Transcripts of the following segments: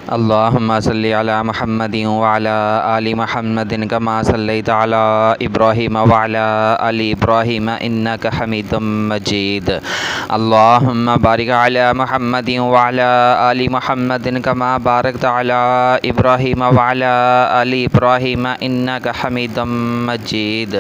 اللہم صلی علی محمد وعلی آل محمد کما صلیت علی ابراہیم وعلی آل ابراہیم انک حمید مجید۔ اللہم بارک علی محمد وعلی آل محمد کما بارکت علی ابراہیم وعلی آل ابراہیم انک حمید مجید۔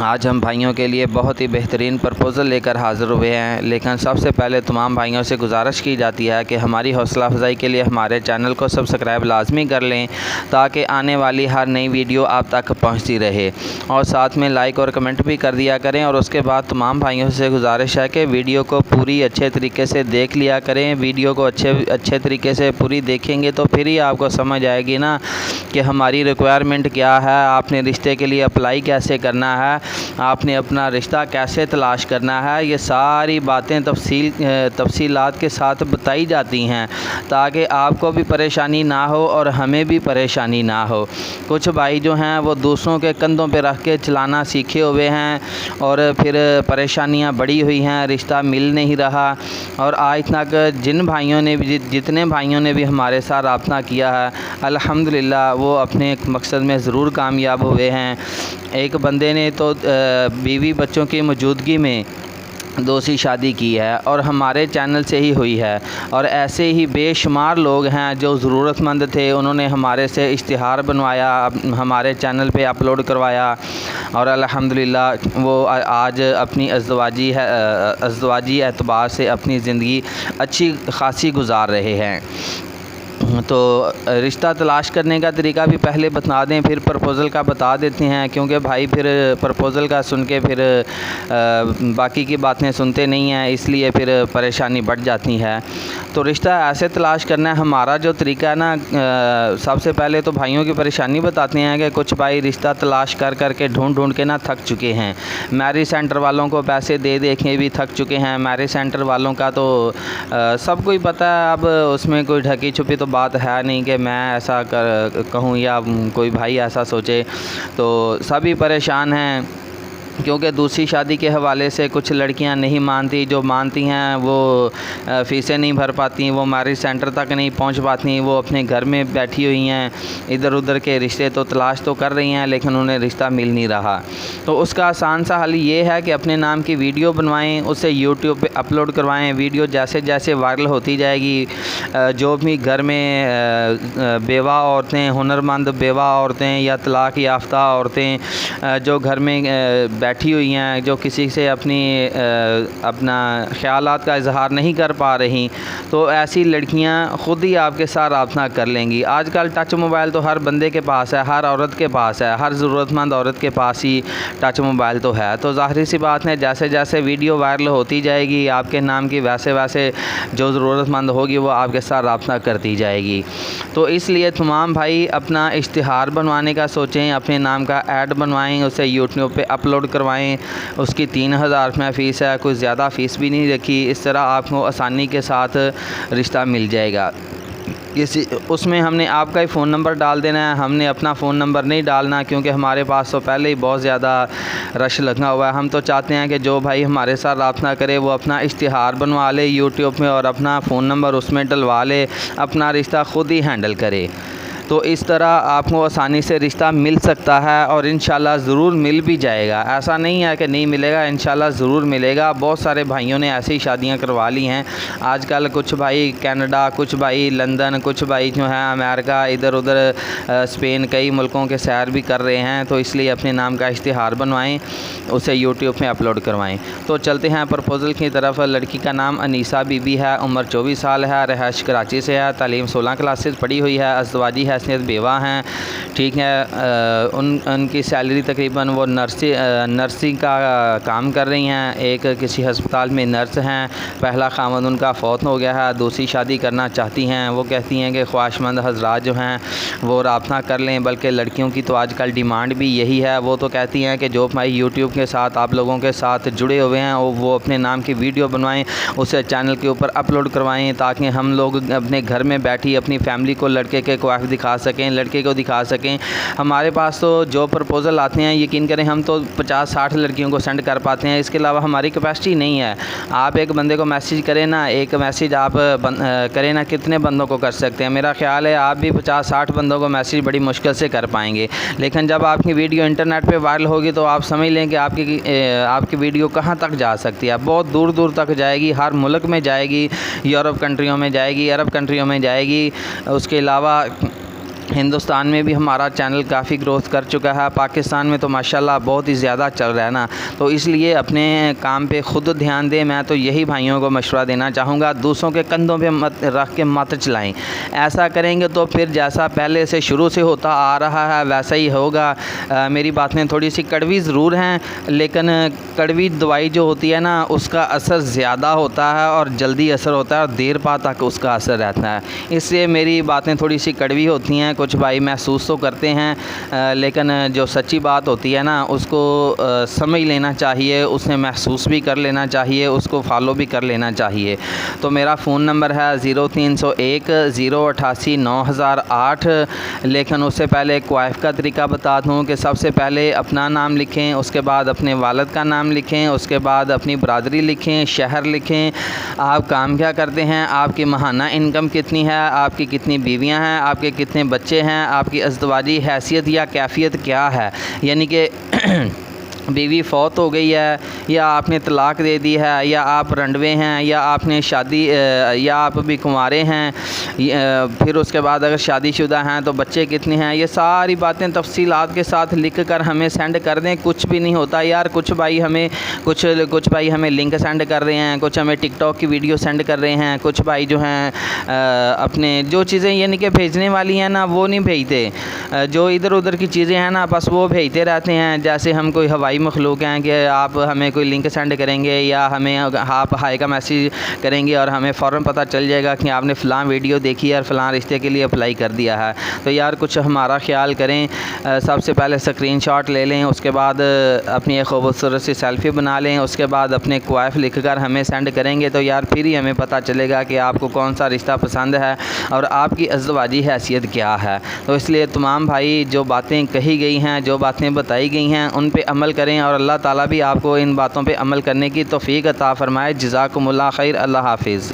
آج ہم بھائیوں کے لیے بہت ہی بہترین پرپوزل لے کر حاضر ہوئے ہیں، لیکن سب سے پہلے تمام بھائیوں سے گزارش کی جاتی ہے کہ ہماری حوصلہ افزائی کے لیے ہمارے چینل کو سبسکرائب لازمی کر لیں تاکہ آنے والی ہر نئی ویڈیو آپ تک پہنچتی رہے، اور ساتھ میں لائک اور کمنٹ بھی کر دیا کریں۔ اور اس کے بعد تمام بھائیوں سے گزارش ہے کہ ویڈیو کو پوری اچھے طریقے سے دیکھ لیا کریں۔ ویڈیو کو اچھے طریقے سے پوری دیکھیں گے تو پھر ہی آپ کو سمجھ آئے گی نا کہ ہماری ریکوائرمنٹ کیا ہے، آپ نے رشتے کے لیے اپلائی کیسے کرنا ہے، آپ نے اپنا رشتہ کیسے تلاش کرنا ہے۔ یہ ساری باتیں تفصیلات کے ساتھ بتائی جاتی ہیں تاکہ آپ کو بھی پریشانی نہ ہو اور ہمیں بھی پریشانی نہ ہو۔ کچھ بھائی جو ہیں وہ دوسروں کے کندھوں پہ رکھ کے چلانا سیکھے ہوئے ہیں اور پھر پریشانیاں بڑی ہوئی ہیں، رشتہ مل نہیں رہا۔ اور آج تک جتنے بھائیوں نے بھی ہمارے ساتھ رابطہ کیا ہے الحمدللہ وہ اپنے مقصد میں ضرور کامیاب ہوئے ہیں۔ ایک بندے نے تو بیوی بچوں کی موجودگی میں دوسری شادی کی ہے اور ہمارے چینل سے ہی ہوئی ہے، اور ایسے ہی بے شمار لوگ ہیں جو ضرورت مند تھے، انہوں نے ہمارے سے اشتہار بنوایا، ہمارے چینل پہ اپلوڈ کروایا، اور الحمدللہ وہ آج اپنی ازدواجی اعتبار سے اپنی زندگی اچھی خاصی گزار رہے ہیں۔ تو رشتہ تلاش کرنے کا طریقہ بھی پہلے بتا دیں، پھر پرپوزل کا بتا دیتے ہیں، کیونکہ بھائی پھر پرپوزل کا سن کے پھر باقی کی باتیں سنتے نہیں ہیں، اس لیے پھر پریشانی بڑھ جاتی ہے۔ تو رشتہ ایسے تلاش کرنا ہے، ہمارا جو طریقہ ہے نا، سب سے پہلے تو بھائیوں کی پریشانی بتاتے ہیں کہ کچھ بھائی رشتہ تلاش کر کے ڈھونڈ کے نا تھک چکے ہیں۔ میرج سینٹر والوں کو پیسے دے کے بھی تھک چکے ہیں۔ میرج سینٹر والوں کا تو سب کو ہی پتہ ہے، اب اس میں کوئی ڈھکی چھپی تو بات ہے نہیں کہ میں ایسا کہوں یا کوئی بھائی ایسا سوچے۔ تو سبھی پریشان ہیں، کیونکہ دوسری شادی کے حوالے سے کچھ لڑکیاں نہیں مانتی، جو مانتی ہیں وہ فیسیں نہیں بھر پاتی، وہ میرج سینٹر تک نہیں پہنچ پاتی، وہ اپنے گھر میں بیٹھی ہوئی ہیں، ادھر ادھر کے رشتے تو تلاش تو کر رہی ہیں لیکن انہیں رشتہ مل نہیں رہا۔ تو اس کا آسان سا حل یہ ہے کہ اپنے نام کی ویڈیو بنوائیں، اسے یوٹیوب پہ اپلوڈ کروائیں۔ ویڈیو جیسے جیسے وائرل ہوتی جائے گی، جو بھی گھر میں بیوہ عورتیں، ہنرمند بیوہ عورتیں یا طلاق یافتہ عورتیں جو گھر میں بیٹھی ہوئی ہیں، جو کسی سے اپنا خیالات کا اظہار نہیں کر پا رہی، تو ایسی لڑکیاں خود ہی آپ کے ساتھ رابطہ کر لیں گی۔ آج کل ٹچ موبائل تو ہر بندے کے پاس ہے، ہر عورت کے پاس ہے، ہر ضرورت مند عورت کے پاس ہی ٹچ موبائل تو ہے۔ تو ظاہری سی بات ہے، جیسے جیسے ویڈیو وائرل ہوتی جائے گی آپ کے نام کی، ویسے جو ضرورت مند ہوگی وہ آپ کے ساتھ رابطہ کرتی جائے گی۔ تو اس لیے تمام بھائی اپنا اشتہار بنوانے کا سوچیں، اپنے نام کا ایڈ بنوائیں، اسے یوٹیوب پہ اپلوڈ کروائیں۔ اس کی 3000 روپے فیس ہے، کوئی زیادہ فیس بھی نہیں رکھی۔ اس طرح آپ کو آسانی کے ساتھ رشتہ مل جائے گا۔ اس میں ہم نے آپ کا ہی فون نمبر ڈال دینا ہے، ہم نے اپنا فون نمبر نہیں ڈالنا، کیونکہ ہمارے پاس تو پہلے ہی بہت زیادہ رش لگا ہوا ہے۔ ہم تو چاہتے ہیں کہ جو بھائی ہمارے ساتھ رابطہ کرے وہ اپنا اشتہار بنوا لے یوٹیوب میں اور اپنا فون نمبر اس میں ڈلوا لے، اپنا رشتہ خود ہی ہینڈل کرے۔ تو اس طرح آپ کو آسانی سے رشتہ مل سکتا ہے، اور انشاءاللہ ضرور مل بھی جائے گا۔ ایسا نہیں ہے کہ نہیں ملے گا، انشاءاللہ ضرور ملے گا۔ بہت سارے بھائیوں نے ایسی شادیاں کروا لی ہیں آج کل، کچھ بھائی کینیڈا، کچھ بھائی لندن، کچھ بھائی جو ہیں امریکہ، ادھر ادھر اسپین، کئی ملکوں کے سیر بھی کر رہے ہیں۔ تو اس لیے اپنے نام کا اشتہار بنوائیں، اسے یوٹیوب میں اپلوڈ کروائیں۔ تو چلتے ہیں پرپوزل کی طرف۔ لڑکی کا نام انیسہ بی بی ہے، عمر 24 سال ہے، رہائش کراچی سے ہے، تعلیم 16 کلاسز پڑھی ہوئی ہے، ازدواجی حیثیت بیوہ ہیں، ٹھیک ہے۔ ان کی سیلری تقریباً وہ نرسنگ کا کام کر رہی ہیں، ایک کسی ہسپتال میں نرس ہیں۔ پہلا خاوند ان کا فوت ہو گیا ہے، دوسری شادی کرنا چاہتی ہیں۔ وہ کہتی ہیں کہ خواہش مند حضرات جو ہیں وہ رابطہ کر لیں، بلکہ لڑکیوں کی تو آج کل ڈیمانڈ بھی یہی ہے۔ وہ تو کہتی ہیں کہ جو بھائی یوٹیوب کے ساتھ آپ لوگوں کے ساتھ جڑے ہوئے ہیں وہ اپنے نام کی ویڈیو بنوائیں، اسے چینل کے اوپر اپلوڈ کروائیں، تاکہ ہم لوگ اپنے گھر میں بیٹھی اپنی فیملی کو لڑکے کے کوافی دکھا سکیں، لڑکے کو دکھا سکیں۔ ہمارے پاس تو جو پرپوزل آتے ہیں یقین کریں ہم تو 50-60 لڑکیوں کو سینڈ کر پاتے ہیں، اس کے علاوہ ہماری کیپیسٹی نہیں ہے۔ آپ ایک بندے کو میسیج کریں نا، ایک میسیج آپ کریں نا، کتنے بندوں کو کر سکتے ہیں؟ میرا خیال ہے آپ بھی 50-60 بندوں کو میسیج بڑی مشکل سے کر پائیں گے۔ لیکن جب آپ کی ویڈیو انٹرنیٹ پہ وائرل ہوگی تو آپ سمجھ لیں کہ آپ کی ویڈیو کہاں تک جا سکتی ہے، بہت دور دور تک جائے گی، ہر ملک میں جائے گی، یورپ کنٹریوں میں جائے گی، عرب کنٹریوں میں جائے گی۔ اس کے علاوہ ہندوستان میں بھی ہمارا چینل کافی گروتھ کر چکا ہے، پاکستان میں تو ماشاءاللہ بہت ہی زیادہ چل رہا ہے نا، تو اس لیے اپنے کام پہ خود دھیان دیں۔ میں تو یہی بھائیوں کو مشورہ دینا چاہوں گا، دوسروں کے کندھوں پہ مت رکھ کے مت چلائیں۔ ایسا کریں گے تو پھر جیسا پہلے سے شروع سے ہوتا آ رہا ہے ویسا ہی ہوگا۔ میری باتیں تھوڑی سی کڑوی ضرور ہیں، لیکن کڑوی دوائی جو ہوتی ہے نا اس کا اثر زیادہ ہوتا ہے اور جلدی اثر ہوتا ہے اور دیر پا تک اس کا اثر رہتا ہے، اس لیے میری باتیں تھوڑی سی کڑوی ہوتی ہیں۔ کچھ بھائی محسوس تو کرتے ہیں، لیکن جو سچی بات ہوتی ہے نا اس کو سمجھ لینا چاہیے، اسے محسوس بھی کر لینا چاہیے، اس کو فالو بھی کر لینا چاہیے۔ تو میرا فون نمبر ہے 0301 088 9008، لیکن اس سے پہلے کوائف کا طریقہ بتا دوں کہ سب سے پہلے اپنا نام لکھیں، اس کے بعد اپنے والد کا نام لکھیں، اس کے بعد اپنی برادری لکھیں، شہر لکھیں، آپ کام کیا کرتے ہیں، آپ کی ماہانہ انکم کتنی ہے، آپ کی کتنی بیویاں ہیں، آپ کے کتنے بچے ہیں، آپ کی ازدواجی حیثیت یا کیفیت کیا ہے، یعنی کہ بیوی فوت ہو گئی ہے یا آپ نے طلاق دے دی ہے یا آپ رنڈوے ہیں یا آپ نے شادی یا آپ بھی کنوارے ہیں، پھر اس کے بعد اگر شادی شدہ ہیں تو بچے کتنے ہیں، یہ ساری باتیں تفصیلات کے ساتھ لکھ کر ہمیں سینڈ کر دیں۔ کچھ بھی نہیں ہوتا یار، کچھ بھائی ہمیں لنک سینڈ کر رہے ہیں، کچھ ہمیں ٹک ٹاک کی ویڈیو سینڈ کر رہے ہیں، کچھ بھائی جو ہیں اپنے جو چیزیں یعنی کہ بھیجنے والی ہیں نا وہ نہیں بھیجتے، جو ادھر ادھر کی چیزیں ہیں نا بس وہ بھیجتے رہتے ہیں، جیسے ہم کوئی ہوائی مخلوق ہیں کہ آپ ہمیں کوئی لنک سینڈ کریں گے یا ہمیں آپ ہائی کا میسیج کریں گے اور ہمیں فوراً پتہ چل جائے گا کہ آپ نے فلاں ویڈیو دیکھی ہے اور فلاں رشتے کے لیے اپلائی کر دیا ہے۔ تو یار کچھ ہمارا خیال کریں، سب سے پہلے اسکرین شاٹ لے لیں، اس کے بعد اپنی ایک خوبصورت سی سیلفی بنا لیں، اس کے بعد اپنے کوائف لکھ کر ہمیں سینڈ کریں گے تو یار پھر ہی ہمیں پتہ چلے گا کہ آپ کو کون سا رشتہ پسند ہے اور آپ کی ازدواجی حیثیت کیا ہے۔ تو اس لیے تمام بھائی جو باتیں کہی گئی ہیں، جو باتیں بتائی گئی ہیں ان پہ عمل کریں اور اللہ تعالیٰ بھی آپ کو ان باتوں پہ عمل کرنے کی توفیق عطا فرمائے۔ جزاکم اللہ خیر، اللہ حافظ۔